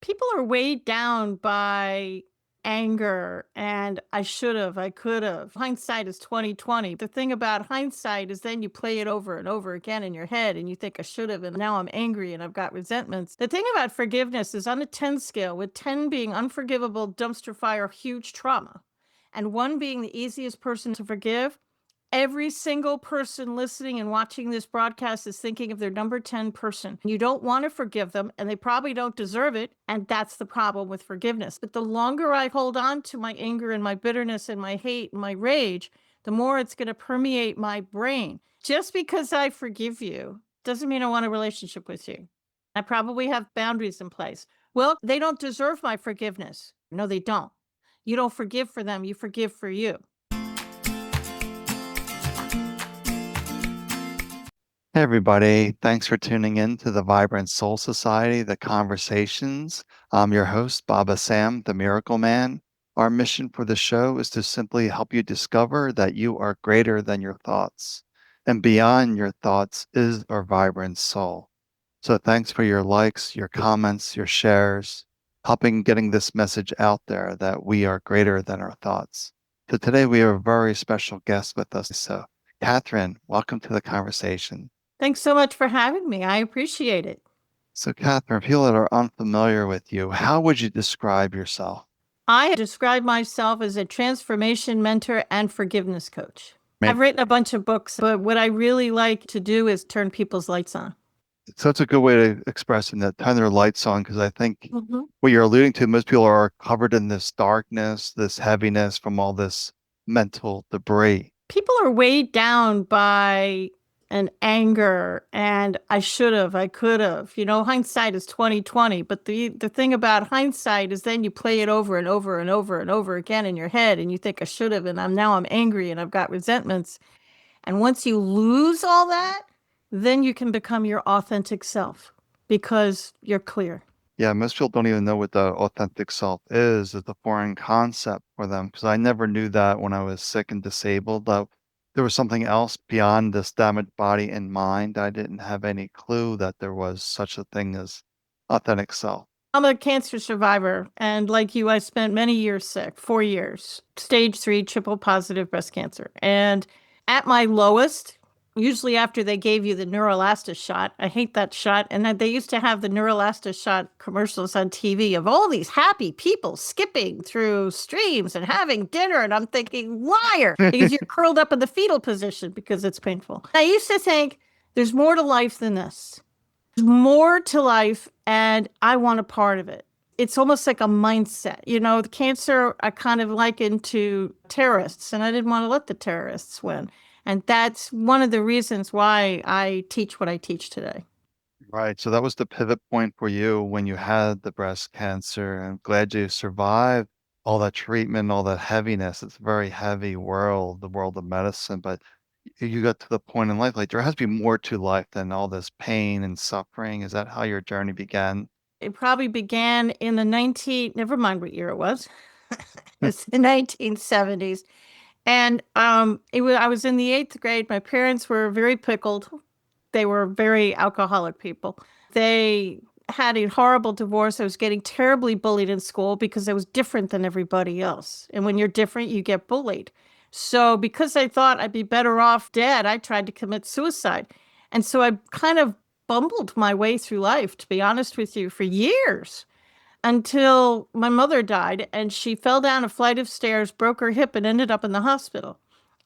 People are weighed down by anger and I should have, I could have. Hindsight is 2020. The thing about hindsight is then you play it over and over again in your head and you think I should have and now I'm angry and I've got resentments. The thing about forgiveness is on a 10 scale, with 10 being unforgivable dumpster fire huge trauma and 1 being the easiest person to forgive. Every single person listening and watching this broadcast is thinking of their number 10 person. You don't want to forgive them, and they probably don't deserve it. And that's the problem with forgiveness. But the longer I hold on to my anger and my bitterness and my hate and my rage, the more it's going to permeate my brain. Just because I forgive you doesn't mean I want a relationship with you. I probably have boundaries in place. Well, they don't deserve my forgiveness. No, they don't. You don't forgive for them, you forgive for you. Hey everybody, thanks for tuning in to the Vibrant Soul Society, The Conversations. I'm your host, Baba Sam, the Miracle Man. Our mission for the show is to simply help you discover that you are greater than your thoughts. And beyond your thoughts is our vibrant soul. So thanks for your likes, your comments, your shares, helping getting this message out there that we are greater than our thoughts. So today we have a very special guest with us. So Katherine, welcome to the conversation. Thanks so much for having me. I appreciate it. So, Katherine, people that are unfamiliar with you, how would you describe yourself? I describe myself as a transformation mentor and forgiveness coach. I I've written a bunch of books, but what I really like to do is turn people's lights on. so it's a good way to express that, turn their lights on, because I think Mhm. what you're alluding to, most people are covered in this darkness, this heaviness from all this mental debris. People are weighed down by an anger and I should have, I could have. Hindsight is 2020, but the thing about hindsight is then you play it over and over and over and over again in your head and you think I should have and I'm angry and I've got resentments. And once you lose all that, then you can become your authentic self because you're clear. Yeah, most people don't even know what the authentic self is. It's a foreign concept for them because I never knew that when I was sick and disabled. That there was something else beyond this damaged body and mind. I didn't have any clue that there was such a thing as authentic self. I'm a cancer survivor, and like you, I spent many years sick, 4 years, stage 3, triple positive breast cancer. And at my lowest, usually after they gave you the Neuralasta shot, I hate that shot. And they used to have the Neuralasta shot commercials on TV of all these happy people skipping through streams and having dinner. And I'm thinking, liar, because you're curled up in the fetal position because it's painful. I used to think there's more to life than this, more to life, and I want a part of it. It's almost like a mindset. The cancer I kind of likened to terrorists, and I didn't want to let the terrorists win. And that's one of the reasons why I teach what I teach today. Right. So that was the pivot point for you when you had the breast cancer. I'm glad you survived all that treatment, all that heaviness. It's a very heavy world, the world of medicine. But you got to the point in life, like there has to be more to life than all this pain and suffering. Is that how your journey began? It probably began in the never mind what year it was. It's the 1970s. And I was in the 8th grade. My parents were very pickled. They were very alcoholic people. They had a horrible divorce. I was getting terribly bullied in school because I was different than everybody else. And when you're different, you get bullied. So because I thought I'd be better off dead, I tried to commit suicide. And so I kind of bumbled my way through life, to be honest with you, for years until my mother died and she fell down a flight of stairs, broke her hip, and ended up in the hospital.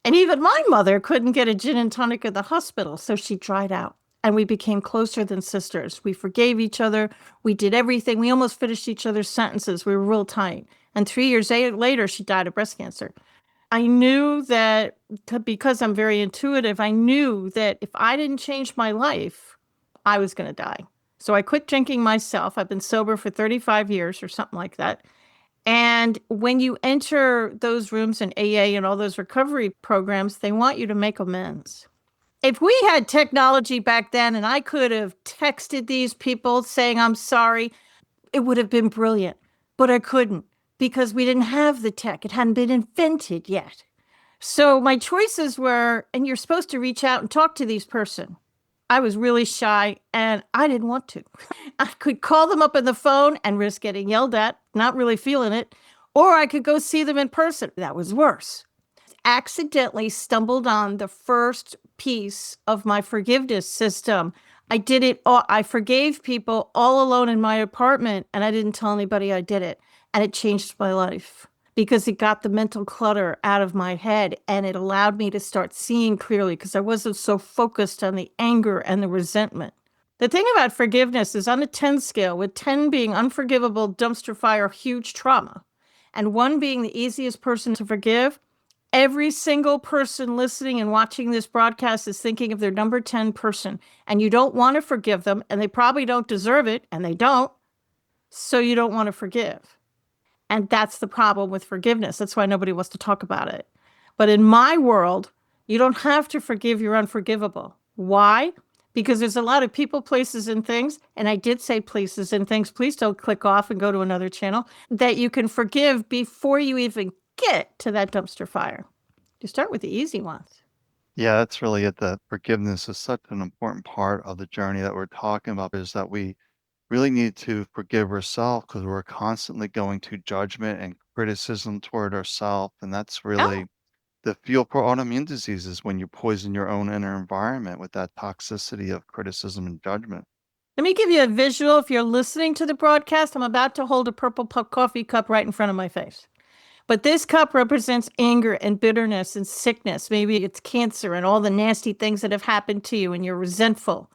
And even my mother couldn't get a gin and tonic at the hospital, so she dried out. And we became closer than sisters. We forgave each other. We did everything. We almost finished each other's sentences. We were real tight. And 3 years later, she died of breast cancer. I knew that because I'm very intuitive, I knew that if I didn't change my life, I was going to die. So I quit drinking myself. I've been sober for 35 years or something like that. And when you enter those rooms in AA and all those recovery programs, they want you to make amends. If we had technology back then and I could have texted these people saying, I'm sorry, it would have been brilliant. But I couldn't because we didn't have the tech. It hadn't been invented yet. So my choices were, and you're supposed to reach out and talk to these person. I was really shy and I didn't want to. I could call them up on the phone and risk getting yelled at, not really feeling it, or I could go see them in person. That was worse. Accidentally stumbled on the first piece of my forgiveness system. I did it all. I forgave people all alone in my apartment, and I didn't tell anybody I did it. And it changed my life because it got the mental clutter out of my head and it allowed me to start seeing clearly because I wasn't so focused on the anger and the resentment. The thing about forgiveness is on a 10 scale, with 10 being unforgivable, dumpster fire, huge trauma, and 1 being the easiest person to forgive, every single person listening and watching this broadcast is thinking of their number 10 person, and you don't want to forgive them, and they probably don't deserve it, and they don't, so you don't want to forgive. And that's the problem with forgiveness. That's why nobody wants to talk about it. But in my world, you don't have to forgive your unforgivable. Why? Because there's a lot of people, places, and things, and I did say places and things. Please don't click off and go to another channel, that you can forgive before you even get to that dumpster fire. You start with the easy ones. Yeah, that's really it. That forgiveness is such an important part of the journey that we're talking about, is that we really need to forgive ourselves because we're constantly going to judgment and criticism toward ourselves. And that's Oh, really the fuel for autoimmune diseases, when you poison your own inner environment with that toxicity of criticism and judgment. let me give you a visual. If you're listening to the broadcast, I'm about to hold a purple coffee cup right in front of my face. But this cup represents anger and bitterness and sickness. Maybe it's cancer and all the nasty things that have happened to you, and you're resentful.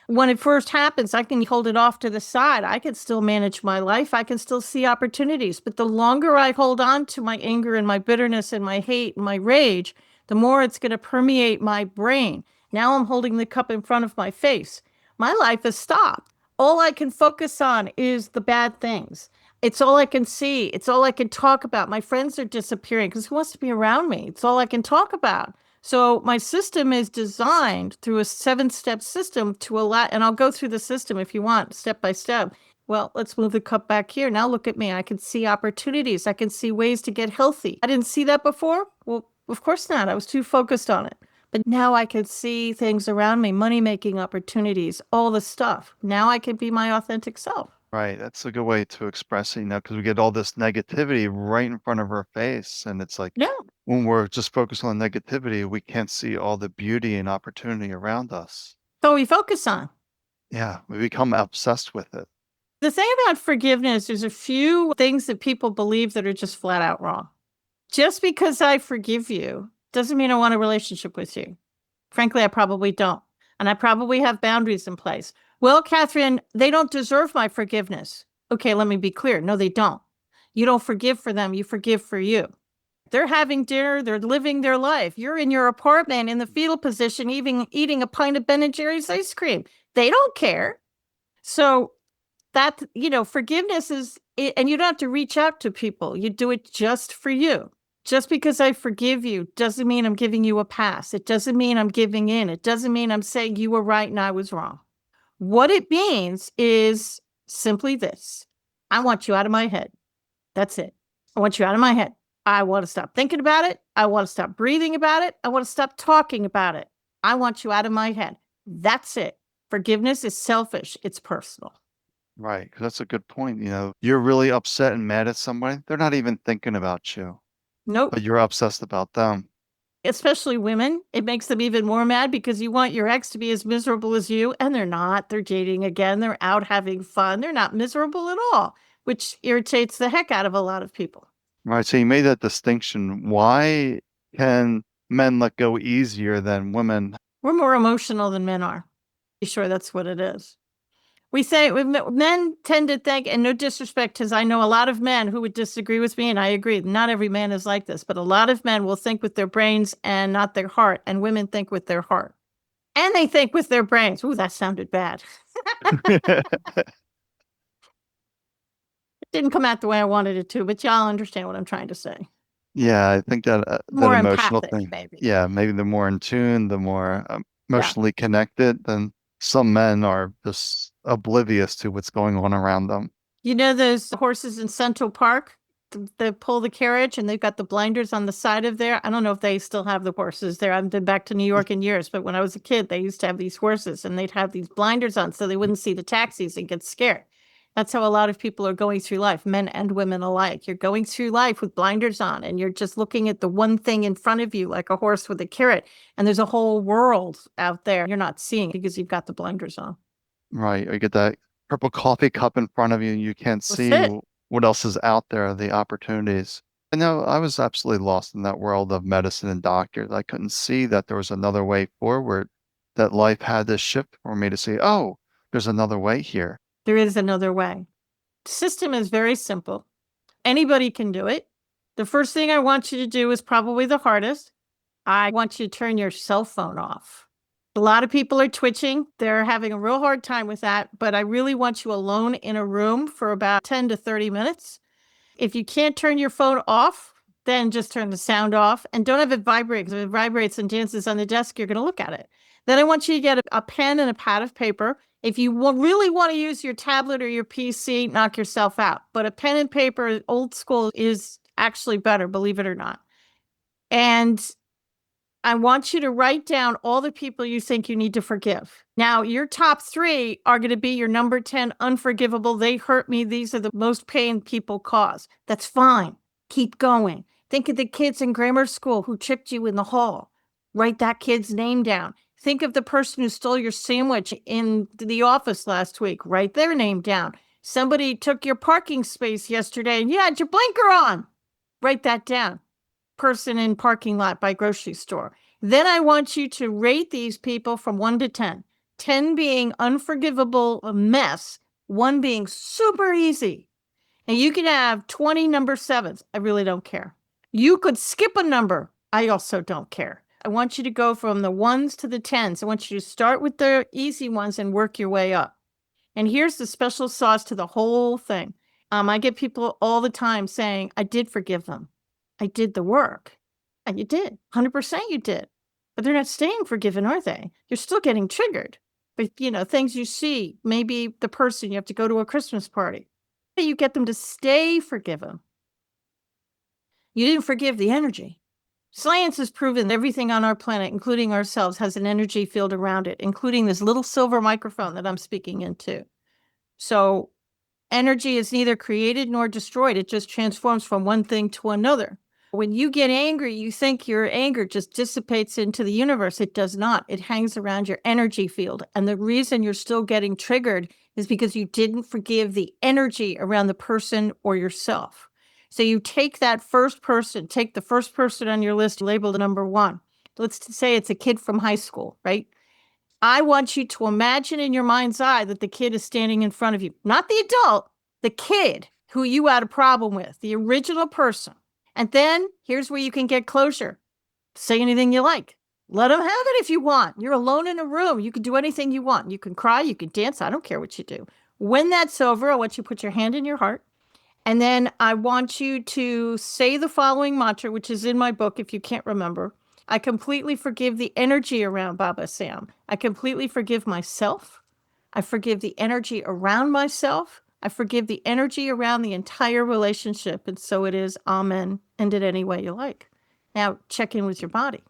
When it first happens, I can hold it off to the side. I can still manage my life. I can still see opportunities. But the longer I hold on to my anger and my bitterness and my hate and my rage, the more it's going to permeate my brain. Now I'm holding the cup in front of my face. My life has stopped. All I can focus on is the bad things. It's all I can see. It's all I can talk about. My friends are disappearing because who wants to be around me? It's all I can talk about. So my system is designed through a 7-step system to allow, and I'll go through the system if you want, step by step. Well, let's move the cup back here. Now look at me. I can see opportunities. I can see ways to get healthy. I didn't see that before. Well, of course not. I was too focused on it. But now I can see things around me, money making opportunities, all the stuff. Now I can be my authentic self. Right. That's a good way to express it, because we get all this negativity right in front of our face. And it's like Yeah. when we're just focused on negativity, we can't see all the beauty and opportunity around us. So we focus on. Yeah, we become obsessed with it. The thing about forgiveness, there's a few things that people believe that are just flat out wrong. Just because I forgive you doesn't mean I want a relationship with you. Frankly, I probably don't. And I probably have boundaries in place. Well, Katherine, they don't deserve my forgiveness. Okay, let me be clear. No, they don't. You don't forgive for them, you forgive for you. They're having dinner, they're living their life. You're in your apartment in the fetal position, even eating a pint of Ben and Jerry's ice cream. They don't care. So that, forgiveness is, and you don't have to reach out to people. You do it just for you. Just because I forgive you doesn't mean I'm giving you a pass. It doesn't mean I'm giving in. It doesn't mean I'm saying you were right and I was wrong. What it means is simply this: I want you out of my head. That's it. I want you out of my head. I want to stop thinking about it. I want to stop breathing about it. I want to stop talking about it. I want you out of my head. That's it. Forgiveness is selfish, it's personal. Right. Because that's a good point. You're really upset and mad at somebody. They're not even thinking about you, Nope. but you're obsessed about them. Especially women, it makes them even more mad because you want your ex to be as miserable as you, and they're not. They're dating again. They're out having fun. They're not miserable at all, which irritates the heck out of a lot of people. Right. So you made that distinction. Why can men let go easier than women? We're more emotional than men are. Sure, that's what it is. We say men tend to think, and no disrespect, because I know a lot of men who would disagree with me, and I agree. Not every man is like this, but a lot of men will think with their brains and not their heart, and women think with their heart. And they think with their brains. Ooh, that sounded bad. It didn't come out the way I wanted it to, but y'all understand what I'm trying to say. Yeah, I think that More emotional empathic, thing. maybe. Yeah, maybe the more in tune, the more Yeah. emotionally connected, then some men are just oblivious to what's going on around them. You know those horses in Central Park? they pull the carriage and they've got the blinders on the side of there. I don't know if they still have the horses there. I haven't been back to New York in years, but when I was a kid, they used to have these horses and they'd have these blinders on so they wouldn't see the taxis and get scared. That's how a lot of people are going through life, men and women alike. You're going through life with blinders on and you're just looking at the one thing in front of you like a horse with a carrot. And there's a whole world out there you're not seeing because you've got the blinders on. Right. Or you get that purple coffee cup in front of you and you can't That's see it. what else is out there, the opportunities. I know I was absolutely lost in that world of medicine and doctors. I couldn't see that there was another way forward, that life had this shift for me to see, oh, there's another way here. There is another way. The system is very simple. Anybody can do it. The first thing I want you to do is probably the hardest. I want you to turn your cell phone off. A lot of people are twitching. They're having a real hard time with that, but I really want you alone in a room for about 10 to 30 minutes. If you can't turn your phone off, then just turn the sound off and don't have it vibrate because if it vibrates and dances on the desk, you're going to look at it. Then I want you to get a pen and a pad of paper. If you really want to use your tablet or your PC, knock yourself out. But a pen and paper, old school, is actually better, believe it or not. And I want you to write down all the people you think you need to forgive. Now, your top 3 are going to be your number 10 unforgivable. They hurt me. These are the most pain people cause. That's fine. Keep going. Think of the kids in grammar school who tripped you in the hall. Write that kid's name down. Think of the person who stole your sandwich in the office last week. Write their name down. Somebody took your parking space yesterday and you had your blinker on. Write that down. Person in parking lot by grocery store. Then I want you to rate these people from 1 to 10. 10 being unforgivable, a mess, 1 being super easy. And you can have 20 number 7s. I really don't care. You could skip a number. I also don't care. I want you to go from the 1s to the 10s. I want you to start with the easy ones and work your way up. And here's the special sauce to the whole thing. I get people all the time saying, I did forgive them. I did the work. And you did. 100% you did. But they're not staying forgiven, are they? You're still getting triggered. But, things you see, maybe the person you have to go to a Christmas party. You get them to stay forgiven. You didn't forgive the energy. Science has proven everything on our planet, including ourselves, has an energy field around it, including this little silver microphone that I'm speaking into. So energy is neither created nor destroyed. It just transforms from one thing to another. When you get angry, you think your anger just dissipates into the universe. It does not. It hangs around your energy field. And the reason you're still getting triggered is because you didn't forgive the energy around the person or yourself. So you take that first person, take the first person on your list labeled number 1. Let's say it's a kid from high school, right? I want you to imagine in your mind's eye that the kid is standing in front of you, not the adult, the kid who you had a problem with, the original person. And then here's where you can get closure. Say anything you like. Let them have it if you want. You're alone in a room. You can do anything you want. You can cry, you can dance. I don't care what you do. When that's over, I want you to put your hand in your heart. And then I want you to say the following mantra, which is in my book if you can't remember. I completely forgive the energy around Baba Sam. I completely forgive myself. I forgive the energy around myself. I forgive the energy around the entire relationship. And so it is. Amen. End it any way you like. Now check in with your body.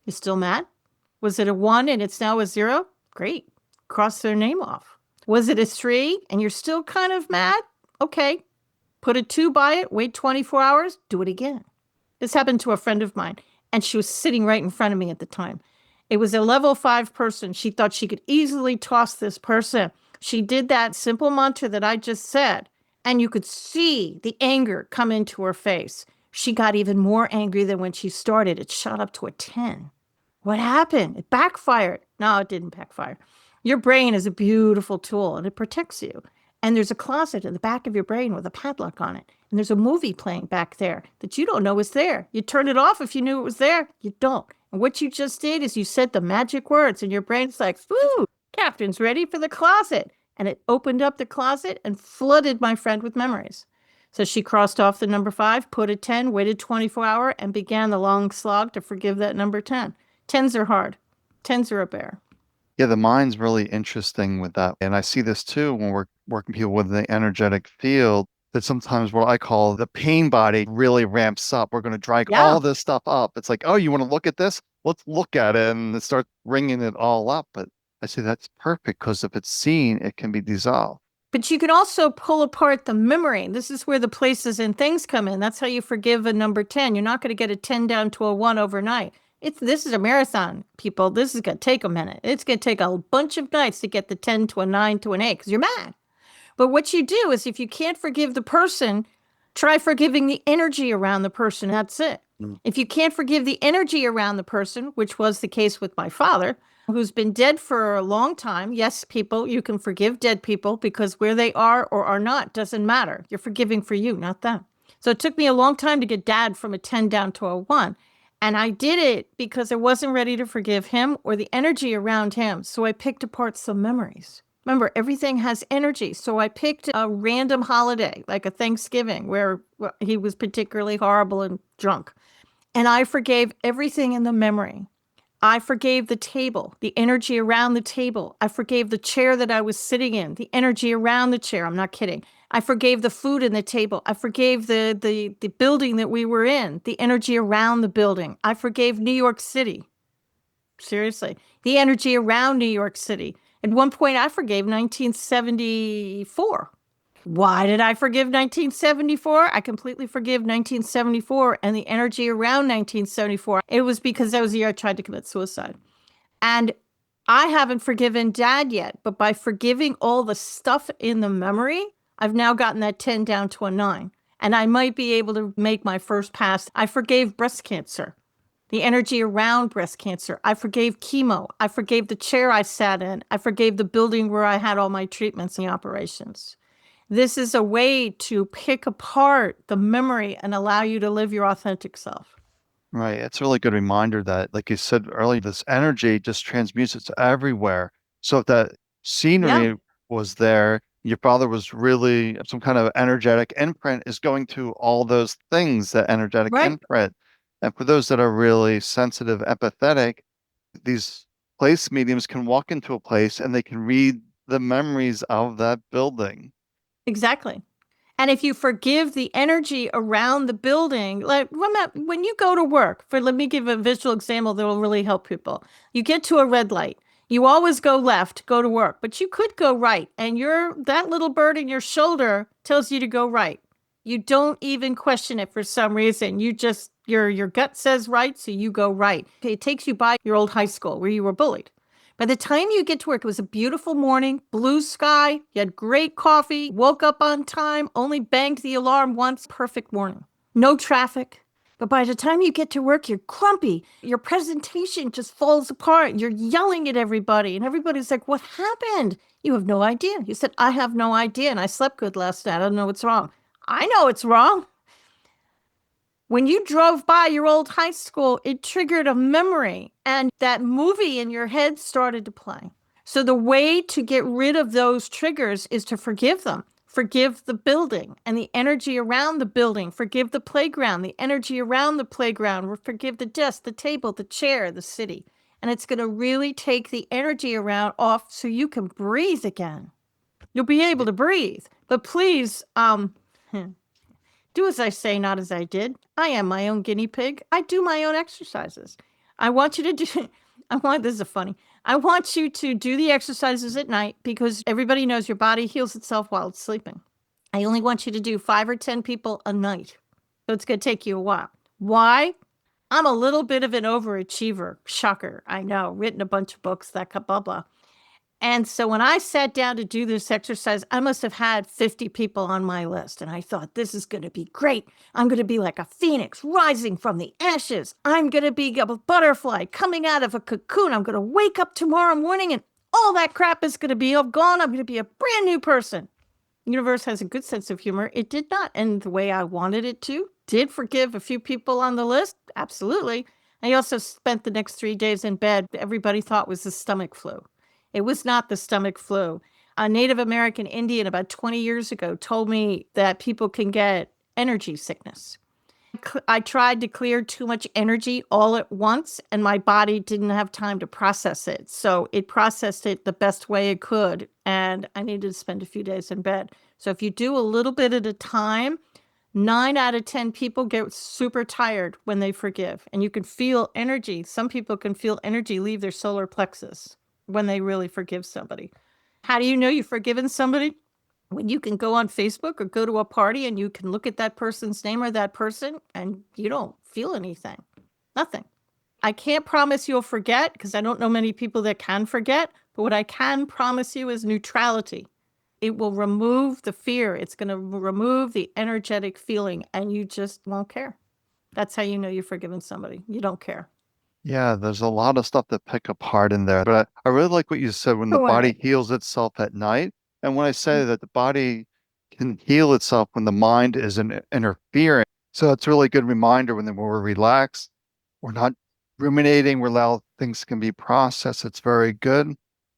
You still mad? Was it a 1 and it's now a 0? Great. Cross their name off. Was it a 3 and you're still kind of mad? Okay. Put a 2 by it, wait 24 hours, do it again. This happened to a friend of mine, and she was sitting right in front of me at the time. It was a level 5 person. She thought she could easily toss this person. She did that simple mantra that I just said, and you could see the anger come into her face. She got even more angry than when she started. It shot up to a 10. What happened? It backfired. No, it didn't backfire. Your brain is a beautiful tool, and it protects you. And there's a closet in the back of your brain with a padlock on it. And there's a movie playing back there that you don't know is there. You turn it off if you knew it was there. You don't. And what you just did is you said the magic words and your brain's like, "Woo, Catherine's ready for the closet." And it opened up the closet and flooded my friend with memories. So she crossed off the number 5, put a 10, waited 24 hours, and began the long slog to forgive that number 10. 10s are hard. 10s are a bear. Yeah, the mind's really interesting with that. And I see this too when we're working people with the energetic field. that sometimes what I call the pain body really ramps up. We're going to drag Yeah. all this stuff up. It's like, oh, you want to look at this? Let's look at it and start bringing it all up. But I say that's perfect because if it's seen, it can be dissolved. But you can also pull apart the memory. This is where the places and things come in. That's how you forgive a number 10. You're not going to get a 10 down to a 1 overnight. This is a marathon, people. This is going to take a minute. It's going to take a bunch of nights to get the 10 to a 9 to an 8 because you're mad. But what you do is if you can't forgive the person, try forgiving the energy around the person. That's it. Mm. If you can't forgive the energy around the person, which was the case with my father, who's been dead for a long time. Yes, people, you can forgive dead people because where they are or are not doesn't matter. You're forgiving for you, not them. So it took me a long time to get dad from a 10 down to a 1. And I did it because I wasn't ready to forgive him or the energy around him. So I picked apart some memories. Remember, everything has energy. So I picked a random holiday, like a Thanksgiving, where he was particularly horrible and drunk. And I forgave everything in the memory. I forgave the table, the energy around the table. I forgave the chair that I was sitting in, the energy around the chair. I'm not kidding. I forgave the food in the table. I forgave the building that we were in, the energy around the building. I forgave New York City. Seriously, the energy around New York City. At one point, I forgave 1974. Why did I forgive 1974? I completely forgive 1974 and the energy around 1974. It was because that was the year I tried to commit suicide. And I haven't forgiven dad yet, but by forgiving all the stuff in the memory, I've now gotten that 10 down to a 9. And I might be able to make my first pass. I forgave breast cancer, the energy around breast cancer. I forgave chemo. I forgave the chair I sat in. I forgave the building where I had all my treatments and operations. This is a way to pick apart the memory and allow you to live your authentic self. Right. It's a really good reminder that, like you said earlier, this energy just transmutes it to everywhere. So if that Yeah, scenery was there, your father was really some kind of energetic imprint is going to all those things, that energetic right. imprint. And for those that are really sensitive, empathetic, these place mediums can walk into a place and they can read the memories of that building. Exactly. And if you forgive the energy around the building, like when you go to work, let me give a visual example that will really help people. You get to a red light. You always go left, go to work, but you could go right. And that little bird in your shoulder tells you to go right. You don't even question it for some reason. Your gut says right, so you go right. It takes you by your old high school where you were bullied. By the time you get to work, it was a beautiful morning, blue sky, you had great coffee, woke up on time, only banged the alarm once, perfect morning. No traffic. But by the time you get to work, you're grumpy. Your presentation just falls apart. You're yelling at everybody, and everybody's like, "What happened?" You have no idea. You said, "I have no idea, and I slept good last night. I don't know what's wrong." I know it's wrong. When you drove by your old high school, it triggered a memory, and that movie in your head started to play. So, the way to get rid of those triggers is to forgive them. Forgive the building and the energy around the building. Forgive the playground, the energy around the playground. Forgive the desk, the table, the chair, the city. And it's going to really take the energy around off so you can breathe again. You'll be able Y- to breathe. But please, do as I say, not as I did. I am my own guinea pig. I do my own exercises. I want you to do, this is funny. I want you to do the exercises at night because everybody knows your body heals itself while it's sleeping. I only want you to do 5 or 10 people a night. So it's going to take you a while. Why? I'm a little bit of an overachiever. Shocker. I know. Written a bunch of books, that blah, blah. And so when I sat down to do this exercise, I must have had 50 people on my list. And I thought, this is going to be great. I'm going to be like a phoenix rising from the ashes. I'm going to be a butterfly coming out of a cocoon. I'm going to wake up tomorrow morning and all that crap is going to be all gone. I'm going to be a brand new person. The universe has a good sense of humor. It did not end the way I wanted it to. Did forgive a few people on the list? Absolutely. I also spent the next 3 days in bed. Everybody thought was the stomach flu. It was not the stomach flu. A Native American Indian about 20 years ago told me that people can get energy sickness. I tried to clear too much energy all at once, and my body didn't have time to process it. So it processed it the best way it could, and I needed to spend a few days in bed. So if you do a little bit at a time, 9 out of 10 people get super tired when they forgive. And you can feel energy. Some people can feel energy leave their solar plexus when they really forgive somebody. How do you know you've forgiven somebody? When you can go on Facebook or go to a party and you can look at that person's name or that person and you don't feel anything. Nothing. I can't promise you'll forget because I don't know many people that can forget. But what I can promise you is neutrality. It will remove the fear. It's going to remove the energetic feeling and you just won't care. That's how you know you've forgiven somebody. You don't care. Yeah, there's a lot of stuff to pick apart in there. But I really like what you said when the Go body ahead. heals itself at night. And when I say that the body can heal itself when the mind isn't interfering. So it's a really good reminder when we're relaxed, we're not ruminating, we're allowed things can be processed. It's very good.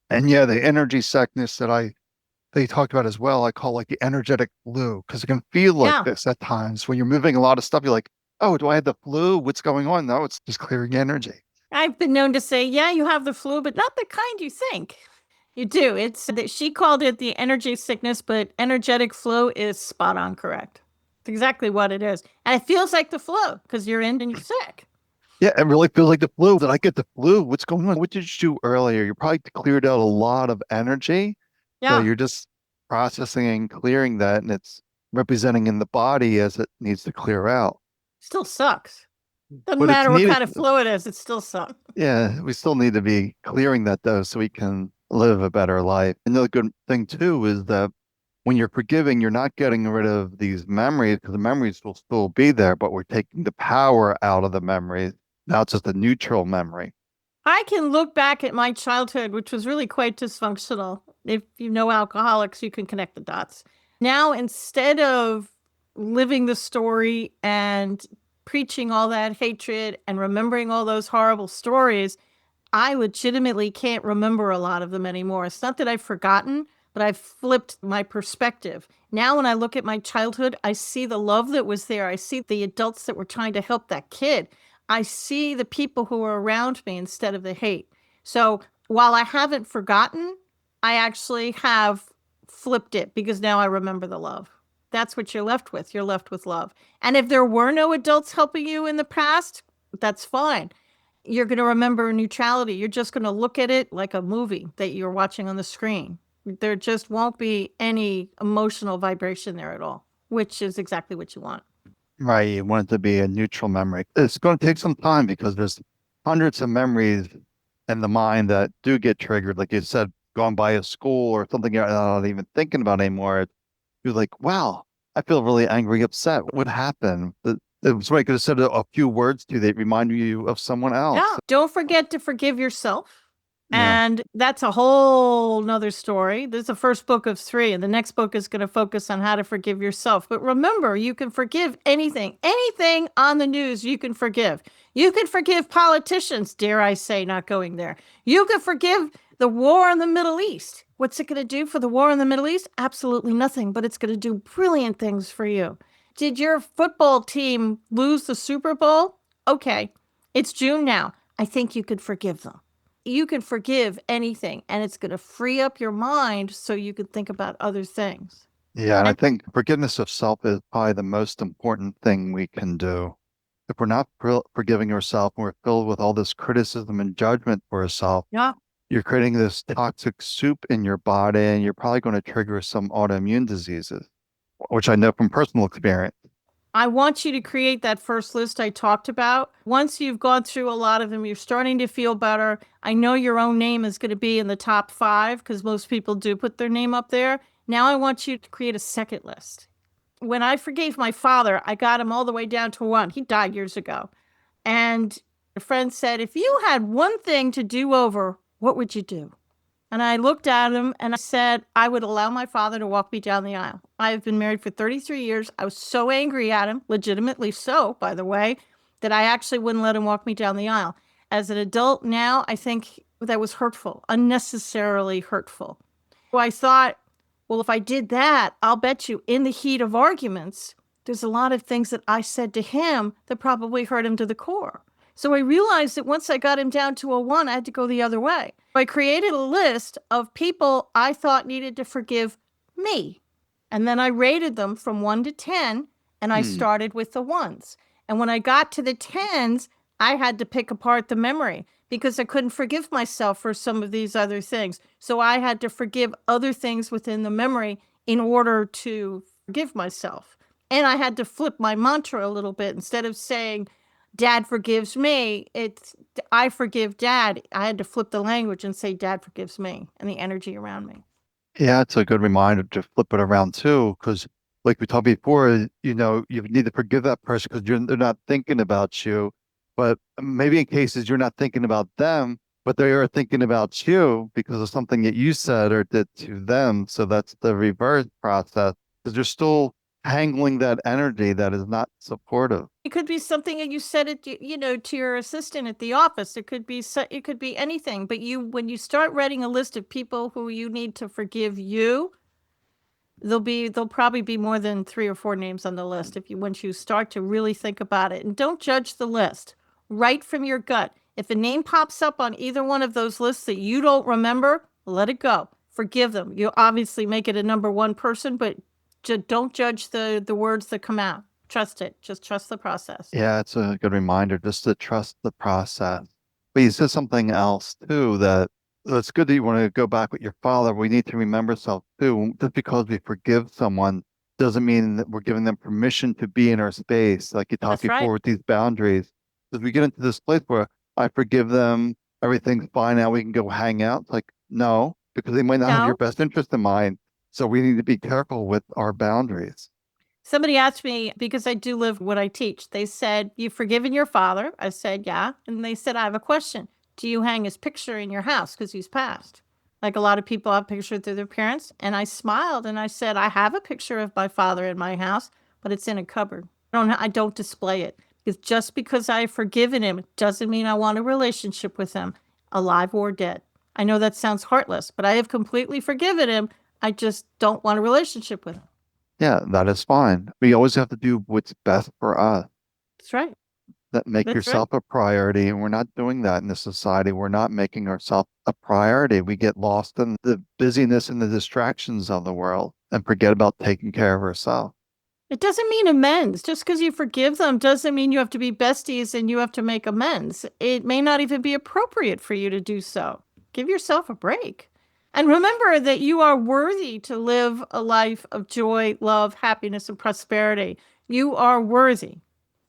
And yeah, the energy sickness they talk about as well, I call like the energetic flu, because it can feel like Yeah. this at times when you're moving a lot of stuff. You're like, oh, do I have the flu? What's going on? No, it's just clearing energy. I've been known to say, yeah, you have the flu, but not the kind you think. You do. It's that she called it the energy sickness, but energetic flu is spot on correct. It's exactly what it is. And it feels like the flu because you're in and you're sick. Yeah, it really feels like the flu. Did I get the flu? What's going on? What did you do earlier? You probably cleared out a lot of energy. So Yeah. you're just processing and clearing that, and it's representing in the body as it needs to clear out. Still sucks. Doesn't But it's matter what needed. kind of flu it is, it still sucks. Yeah, we still need to be clearing that though, so we can live a better life. Another good thing too is that when you're forgiving, you're not getting rid of these memories because the memories will still be there, but we're taking the power out of the memories. Now it's just a neutral memory. I can look back at my childhood, which was really quite dysfunctional. If you know alcoholics, you can connect the dots. Now, instead of living the story and preaching all that hatred and remembering all those horrible stories, I legitimately can't remember a lot of them anymore. It's not that I've forgotten, but I've flipped my perspective. Now, when I look at my childhood, I see the love that was there. I see the adults that were trying to help that kid. I see the people who were around me instead of the hate. So while I haven't forgotten, I actually have flipped it because now I remember the love. That's what you're left with. You're left with love. And if there were no adults helping you in the past, that's fine. You're going to remember neutrality. You're just going to look at it like a movie that you're watching on the screen. There just won't be any emotional vibration there at all, which is exactly what you want. Right. You want it to be a neutral memory. It's going to take some time because there's hundreds of memories in the mind that do get triggered. Like you said, going by a school or something you're not even thinking about anymore. You're like, wow, I feel really angry, upset. What happened? Somebody could have said a few words to you that remind you of someone else. Yeah. Don't forget to forgive yourself. Yeah. And that's a whole nother story. This is the first book of three, and the next book is going to focus on how to forgive yourself. But remember, you can forgive anything on the news, you can forgive. You can forgive politicians, dare I say, not going there. You can forgive the war in the Middle East. What's it going to do for the war in the Middle East? Absolutely nothing, but it's going to do brilliant things for you. Did your football team lose the Super Bowl? Okay, it's June now. I think you could forgive them. You can forgive anything and it's going to free up your mind so you can think about other things. Yeah. And I And think forgiveness of self is probably the most important thing we can do. If we're not forgiving ourselves and we're filled with all this criticism and judgment for ourselves, yeah, you're creating this toxic soup in your body and you're probably going to trigger some autoimmune diseases, which I know from personal experience. I want you to create that first list I talked about. Once you've gone through a lot of them, you're starting to feel better. I know your own name is going to be in the top five because most people do put their name up there. Now I want you to create a second list. When I forgave my father, I got him all the way down to one. He died years ago. And a friend said, if you had one thing to do over, what would you do? And I looked at him and I said, I would allow my father to walk me down the aisle. I have been married for 33 years. I was so angry at him, legitimately so, by the way, that I actually wouldn't let him walk me down the aisle. As an adult now, I think that was hurtful, unnecessarily hurtful. So I thought, well, if I did that, I'll bet you in the heat of arguments, there's a lot of things that I said to him that probably hurt him to the core. So I realized that once I got him down to a one, I had to go the other way. I created a list of people I thought needed to forgive me. And then I rated them from 1 to 10, and I Hmm. started with the ones. And when I got to the tens, I had to pick apart the memory because I couldn't forgive myself for some of these other things. So I had to forgive other things within the memory in order to forgive myself. And I had to flip my mantra a little bit. Instead of saying, Dad forgives me, it's I forgive Dad. I had to flip the language and say, Dad forgives me, and the energy around me. Yeah, it's a good reminder to flip it around too, because like we talked before, you need to forgive that person because they're not thinking about you. But maybe in cases you're not thinking about them, but they are thinking about you because of something that you said or did to them. So that's the reverse process because you're still handling that energy that is not supportive. It could be something that you said it, to your assistant at the office. It could be anything. But when you start writing a list of people who you need to forgive you, there'll probably be more than 3 or 4 names on the list if you once you start to really think about it. And don't judge the list. Write from your gut. If a name pops up on either one of those lists that you don't remember, let it go. Forgive them. You obviously make it a number one person, but don't judge the words that come out. Trust it. Just trust the process. Yeah, it's a good reminder just to trust the process. But you said something else too that it's good that you want to go back with your father. We need to remember self too. Just because we forgive someone doesn't mean that we're giving them permission to be in our space. Like you talked That's right. before with these boundaries. Because we get into this place where I forgive them, everything's fine now, we can go hang out. It's like, no, because they might not have your No. best interest in mind. So we need to be careful with our boundaries. Somebody asked me, because I do live what I teach, they said, "You've forgiven your father?" I said, "Yeah." And they said, "I have a question. Do you hang his picture in your house because he's passed?" Like a lot of people have pictures of their parents. And I smiled and I said, "I have a picture of my father in my house, but it's in a cupboard. I don't display it. Because just because I've forgiven him doesn't mean I want a relationship with him, alive or dead. I know that sounds heartless, but I have completely forgiven him. I just don't want a relationship with him." Yeah, that is fine. We always have to do what's best for us. That's right. That make That's right. yourself a priority. And we're not doing that in this society. We're not making ourselves a priority. We get lost in the busyness and the distractions of the world and forget about taking care of ourselves. It doesn't mean amends. Just because you forgive them doesn't mean you have to be besties and you have to make amends. It may not even be appropriate for you to do so. Give yourself a break. And remember that you are worthy to live a life of joy, love, happiness, and prosperity. You are worthy.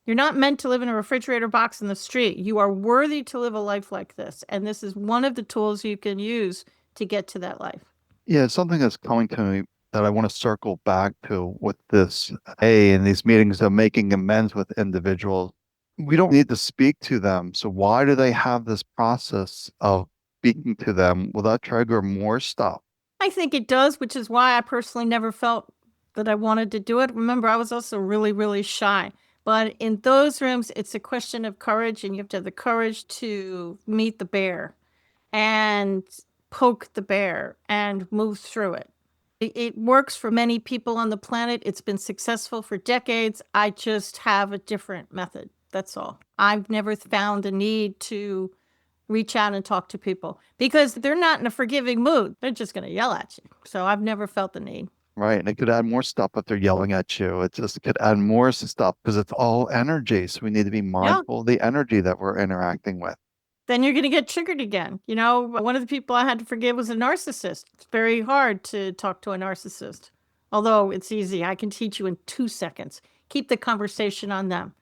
You're not meant to live in a refrigerator box in the street. You are worthy to live a life like this. And this is one of the tools you can use to get to that life. Yeah, it's something that's coming to me that I want to circle back to with this A in these meetings of making amends with individuals. We don't need to speak to them. So why do they have this process of speaking to them? Will that trigger more stuff? I think it does, which is why I personally never felt that I wanted to do it. Remember, I was also really, really shy. But in those rooms, it's a question of courage, and you have to have the courage to meet the bear and poke the bear and move through it. It works for many people on the planet. It's been successful for decades. I just have a different method. That's all. I've never found a need to reach out and talk to people because they're not in a forgiving mood. They're just going to yell at you. So I've never felt the need. Right. And it could add more stuff if they're yelling at you. It just could add more stuff because it's all energy. So we need to be Yeah. mindful of the energy that we're interacting with. Then you're going to get triggered again. One of the people I had to forgive was a narcissist. It's very hard to talk to a narcissist, although it's easy. I can teach you in 2 seconds. Keep the conversation on them.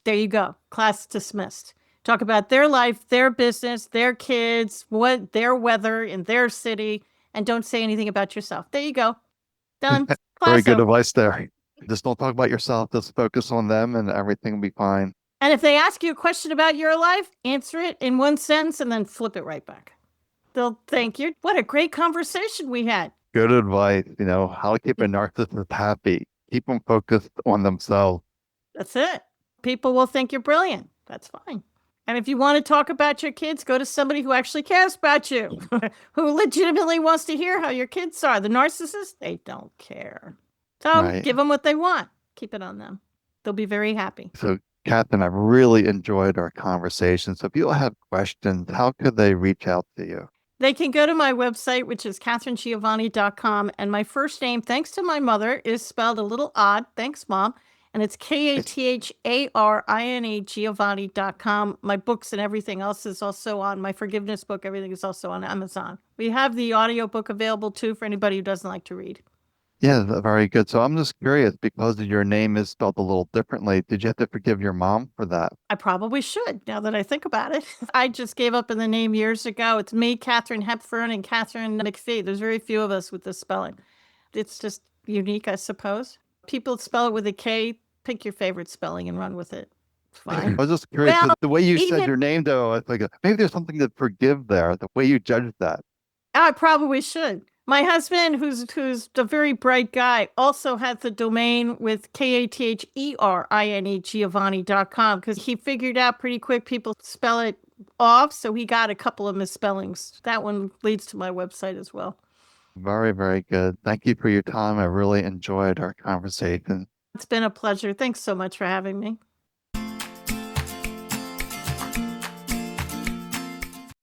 There you go. Class dismissed. Talk about their life, their business, their kids, what their weather in their city, and don't say anything about yourself. There you go. Done. Very Class good over. advice there. Just don't talk about yourself. Just focus on them and everything will be fine. And if they ask you a question about your life, answer it in one sentence and then flip it right back. They'll thank you. What a great conversation we had. Good advice. How to keep a narcissist happy. Keep them focused on themselves. That's it. People will think you're brilliant. That's fine. And if you want to talk about your kids, go to somebody who actually cares about you, who legitimately wants to hear how your kids are. The narcissists, they don't care. So Right. give them what they want. Keep it on them. They'll be very happy. So, Catherine, I've really enjoyed our conversation. So if people have questions, how could they reach out to you? They can go to my website, which is katharinegiovanni.com. And my first name, thanks to my mother, is spelled a little odd. Thanks, Mom. And it's Katharine Giovanni.com. My books and everything else is also on my forgiveness book. Everything is also on Amazon. We have the audiobook available too for anybody who doesn't like to read. Yeah, very good. So I'm just curious because your name is spelled a little differently. Did you have to forgive your mom for that? I probably should now that I think about it. I just gave up on the name years ago. It's me, Katharine Hepburn, and Katharine McPhee. There's very few of us with this spelling. It's just unique, I suppose. People spell it with a K. Pick your favorite spelling and run with it. It's I fine. was just curious Well, because the way you said even your name, though, I was like, maybe there's something to forgive there, the way you judged that. I probably should. My husband, who's a very bright guy, also has the domain with Katherine Giovanni.com because he figured out pretty quick people spell it off, so he got a couple of misspellings. That one leads to my website as well. Very, very good. Thank you for your time. I really enjoyed our conversation. It's been a pleasure. Thanks so much for having me.